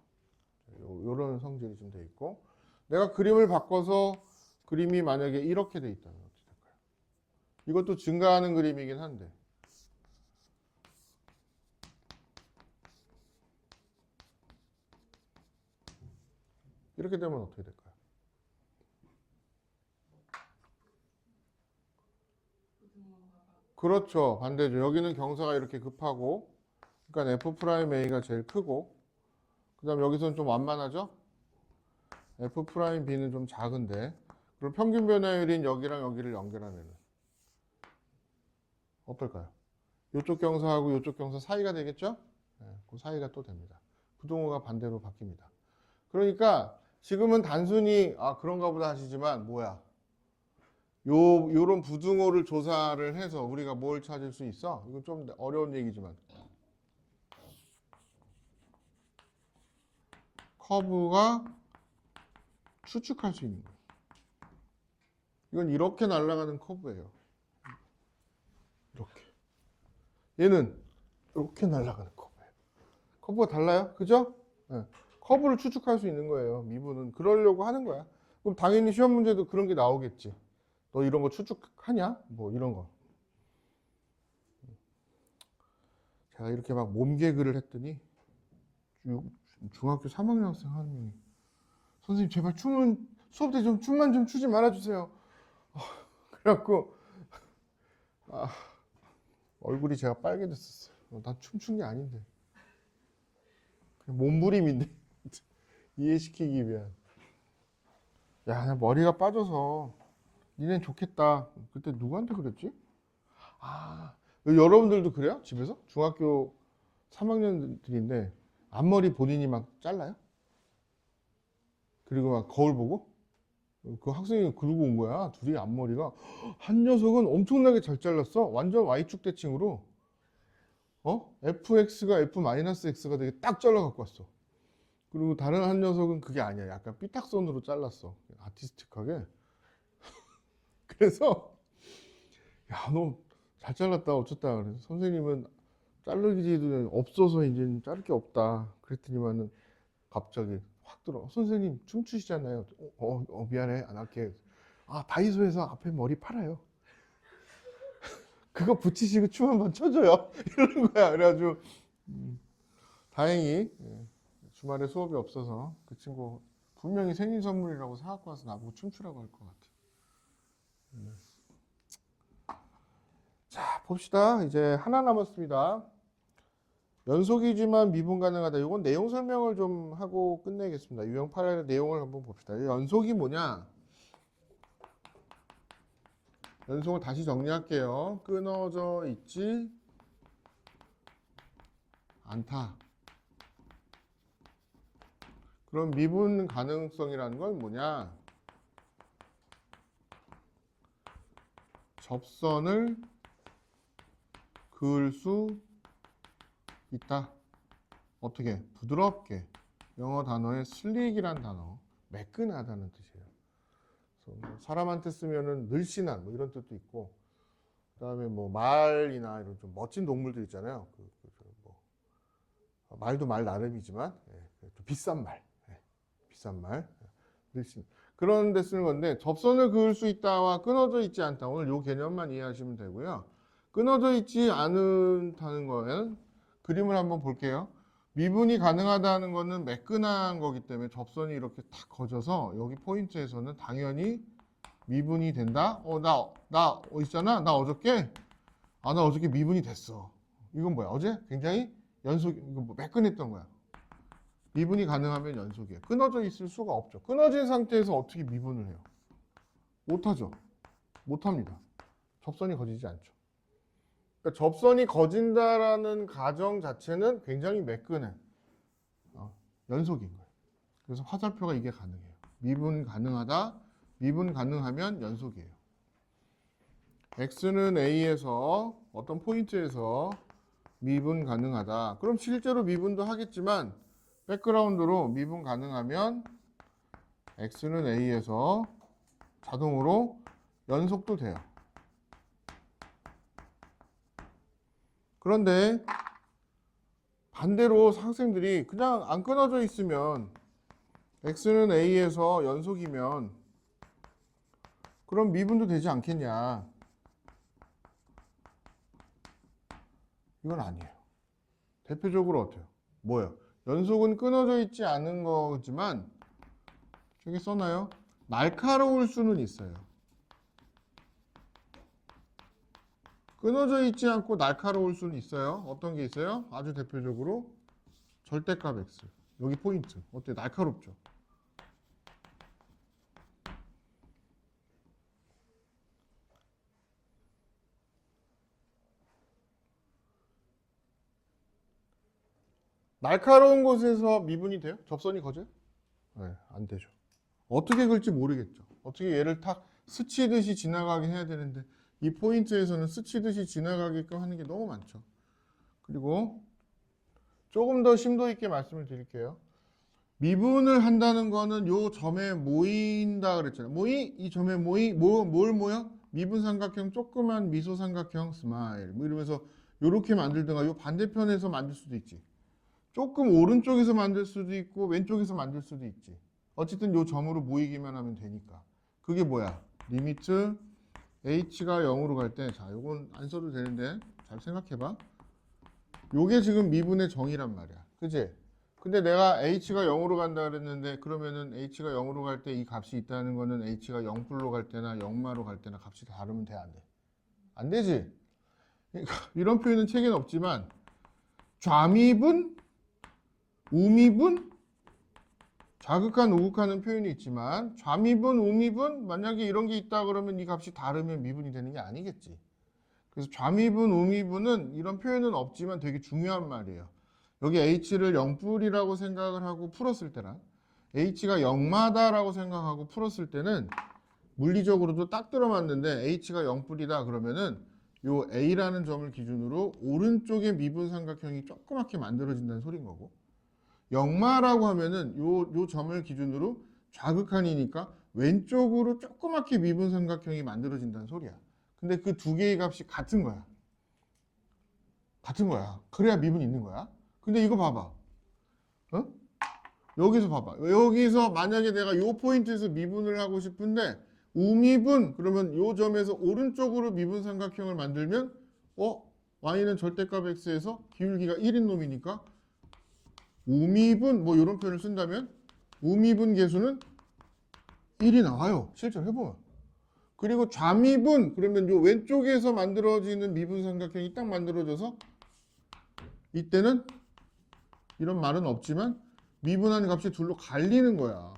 요런 성질이 좀 돼 있고 내가 그림을 바꿔서 그림이 만약에 이렇게 돼 있다면 어떻게 될까요? 이것도 증가하는 그림이긴 한데 이렇게 되면 어떻게 될까요? 그렇죠. 반대죠. 여기는 경사가 이렇게 급하고 그러니까 F'A가 제일 크고 그 다음 여기서는 좀 완만하죠? F'B는 좀 작은데 그럼 평균 변화율인 여기랑 여기를 연결하면 어떨까요? 이쪽 경사하고 이쪽 경사 사이가 되겠죠? 네, 그 사이가 또 됩니다. 부등호가 반대로 바뀝니다. 그러니까 지금은 단순히 그런가 보다 하시지만 뭐야? 요런 부등호를 조사를 해서 우리가 뭘 찾을 수 있어? 이건 좀 어려운 얘기지만 커브가 추측할 수 있는 거예요. 이건 이렇게 날아가는 커브예요. 이렇게. 얘는 이렇게 날아가는 커브예요. 커브가 달라요? 그죠? 네. 커브를 추측할 수 있는 거예요. 미분은 그러려고 하는 거야. 그럼 당연히 시험 문제도 그런 게 나오겠지. 너 이런 거 추측하냐? 뭐 이런 거. 제가 이렇게 막 몸개그를 했더니 중학교 3학년 학생 한 명이 선생님 제발 수업 때 좀 춤만 좀 추지 말아주세요. 그래갖고 얼굴이 제가 빨개졌었어요. 난 춤춘 게 아닌데 그냥 몸부림인데 이해시키기 위한. 야, 나 머리가 빠져서 니넨 좋겠다. 그때 누구한테 그랬지? 여러분들도 그래요? 집에서? 중학교 3학년들인데 앞머리 본인이 막 잘라요? 그리고 막 거울 보고? 그 학생이 그러고 온 거야. 둘이 앞머리가 한 녀석은 엄청나게 잘 잘랐어. 완전 Y축 대칭으로. FX가 F-X가 되게 딱 잘라 갖고 왔어. 그리고 다른 한 녀석은 그게 아니야. 약간 삐딱선으로 잘랐어. 아티스틱하게. 그래서 야, 너 잘 잘랐다. 어쩌다. 그래서 선생님은 자르기도 없어서 이제 자를 게 없다. 그랬더니만은 갑자기 확 들어. 선생님 춤추시잖아요. 미안해. 안 할게. 다이소에서 앞에 머리 팔아요. 그거 붙이시고 춤 한번 춰줘요. 이러는 거야. 그래가지고 다행히 주말에 수업이 없어서 그 친구 분명히 생일 선물이라고 사갖고 와서 나보고 춤추라고 할 것 같아. 자, 봅시다. 이제 하나 남았습니다. 연속이지만 미분 가능하다. 이건 내용 설명을 좀 하고 끝내겠습니다. 유형 8의 내용을 한번 봅시다. 연속이 뭐냐? 연속을 다시 정리할게요. 끊어져 있지 않다. 그럼 미분 가능성이라는 건 뭐냐? 접선을 그을 수 있다. 어떻게? 부드럽게. 영어 단어에 슬릭이란 단어, 매끈하다는 뜻이에요. 그래서 뭐 사람한테 쓰면은 늘씬한 뭐 이런 뜻도 있고, 그다음에 뭐 말이나 이런 좀 멋진 동물들 있잖아요. 뭐 말도 말 나름이지만 좀 비싼 말, 비싼 말, 늘씬. 그런 데 쓰는 건데, 접선을 그을 수 있다와 끊어져 있지 않다. 오늘 요 개념만 이해하시면 되고요. 끊어져 있지 않다는 거는 그림을 한번 볼게요. 미분이 가능하다는 거는 매끈한 거기 때문에 접선이 이렇게 탁 거져서 여기 포인트에서는 당연히 미분이 된다. 나 있잖아. 나 어저께 미분이 됐어. 이건 뭐야? 어제 굉장히 이거 뭐 매끈했던 거야. 미분이 가능하면 연속이에요. 끊어져 있을 수가 없죠. 끊어진 상태에서 어떻게 미분을 해요? 못하죠. 못합니다. 접선이 거지지 않죠. 그러니까 접선이 거진다라는 가정 자체는 굉장히 매끈해. 연속인 거예요. 그래서 화살표가 이게 가능해요. 미분 가능하다. 미분 가능하면 연속이에요. x는 a에서 어떤 포인트에서 미분 가능하다. 그럼 실제로 미분도 하겠지만 백그라운드로 미분 가능하면 x는 a에서 자동으로 연속도 돼요. 그런데 반대로 학생들이 그냥 안 끊어져 있으면 x는 a에서 연속이면 그럼 미분도 되지 않겠냐? 이건 아니에요. 대표적으로 어때요? 뭐예요? 연속은 끊어져 있지 않은 거지만 저기 써놔요. 날카로울 수는 있어요. 끊어져 있지 않고 날카로울 수는 있어요. 어떤 게 있어요? 아주 대표적으로 절대값 x. 여기 포인트. 어때요? 날카롭죠? 날카로운 곳에서 미분이 돼요? 접선이 거져요? 네, 안 되죠. 어떻게 그럴지 모르겠죠. 어떻게 얘를 탁 스치듯이 지나가게 해야 되는데 이 포인트에서는 스치듯이 지나가게끔 하는 게 너무 많죠. 그리고 조금 더 심도 있게 말씀을 드릴게요. 미분을 한다는 거는 요 점에 모인다 그랬잖아요. 이 점에 뭘 모여? 미분 삼각형, 조그만 미소 삼각형, 스마일. 뭐 이러면서 요렇게 만들든가 요 반대편에서 만들 수도 있지. 조금 오른쪽에서 만들 수도 있고 왼쪽에서 만들 수도 있지. 어쨌든 요 점으로 모이기만 하면 되니까. 그게 뭐야? 리미트 h가 0으로 갈 때, 자, 요건 안 써도 되는데 잘 생각해봐. 요게 지금 미분의 정의란 말이야. 그지? 근데 내가 h가 0으로 간다 그랬는데 그러면은 h가 0으로 갈 때 이 값이 있다는 거는 h가 0불로 갈 때나 0마로 갈 때나 값이 다르면 돼, 안 돼? 안 되지? 그러니까 이런 표현은 책에는 없지만 좌미분, 우미분, 자극한, 우극하는 표현이 있지만 좌미분, 우미분, 만약에 이런 게 있다 그러면 이 값이 다르면 미분이 되는 게 아니겠지. 그래서 좌미분, 우미분은 이런 표현은 없지만 되게 중요한 말이에요. 여기 h를 0불이라고 생각을 하고 풀었을 때랑 h가 0마다라고 생각하고 풀었을 때는 물리적으로도 딱 들어맞는데 h가 0불이다 그러면은 요 a라는 점을 기준으로 오른쪽에 미분 삼각형이 조그맣게 만들어진다는 소린 거고, 0마라고 하면은 요 점을 기준으로 좌극한이니까 왼쪽으로 조그맣게 미분 삼각형이 만들어진다는 소리야. 근데 그 두 개의 값이 같은 거야. 같은 거야. 그래야 미분이 있는 거야. 근데 이거 봐봐. 어? 여기서 봐봐. 여기서 만약에 내가 요 포인트에서 미분을 하고 싶은데 우미분 그러면 요 점에서 오른쪽으로 미분 삼각형을 만들면 y는 절대값 x에서 기울기가 1인 놈이니까 우미분 뭐 이런 표현을 쓴다면 우미분 계수는 1이 나와요. 실제로 해보면. 그리고 좌미분 그러면 요 왼쪽에서 만들어지는 미분 삼각형이 딱 만들어져서 이때는 이런 말은 없지만 미분하는 값이 둘로 갈리는 거야.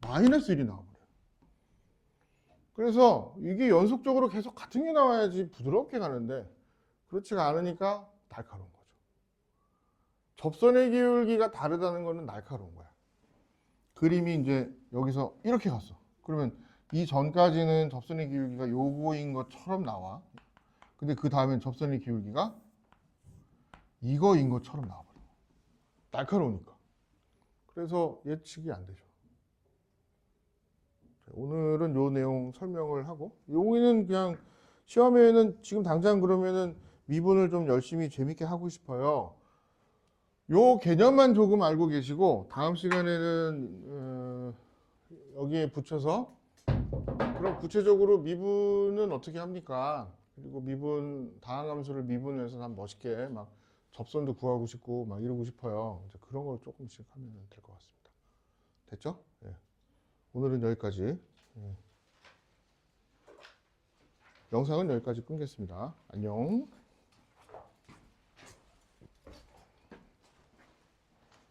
마이너스 1이 나와버려. 그래서 이게 연속적으로 계속 같은 게 나와야지 부드럽게 가는데 그렇지가 않으니까 날카로운 거죠. 접선의 기울기가 다르다는 거는 날카로운 거야. 그림이 이제 여기서 이렇게 갔어. 그러면 이 전까지는 접선의 기울기가 요거인 것처럼 나와. 근데 그 다음엔 접선의 기울기가 이거인 것처럼 나와버려. 날카로우니까. 그래서 예측이 안 되죠. 오늘은 요 내용 설명을 하고, 여기는 그냥 시험에는 지금 당장 그러면은 미분을 좀 열심히 재밌게 하고 싶어요. 요 개념만 조금 알고 계시고 다음 시간에는 여기에 붙여서 그럼 구체적으로 미분은 어떻게 합니까? 그리고 미분 다항함수를 미분해서 난 멋있게 막 접선도 구하고 싶고 막 이러고 싶어요. 이제 그런 걸 조금씩 하면 될 것 같습니다. 됐죠? 예. 오늘은 여기까지. 예. 영상은 여기까지 끊겠습니다. 안녕.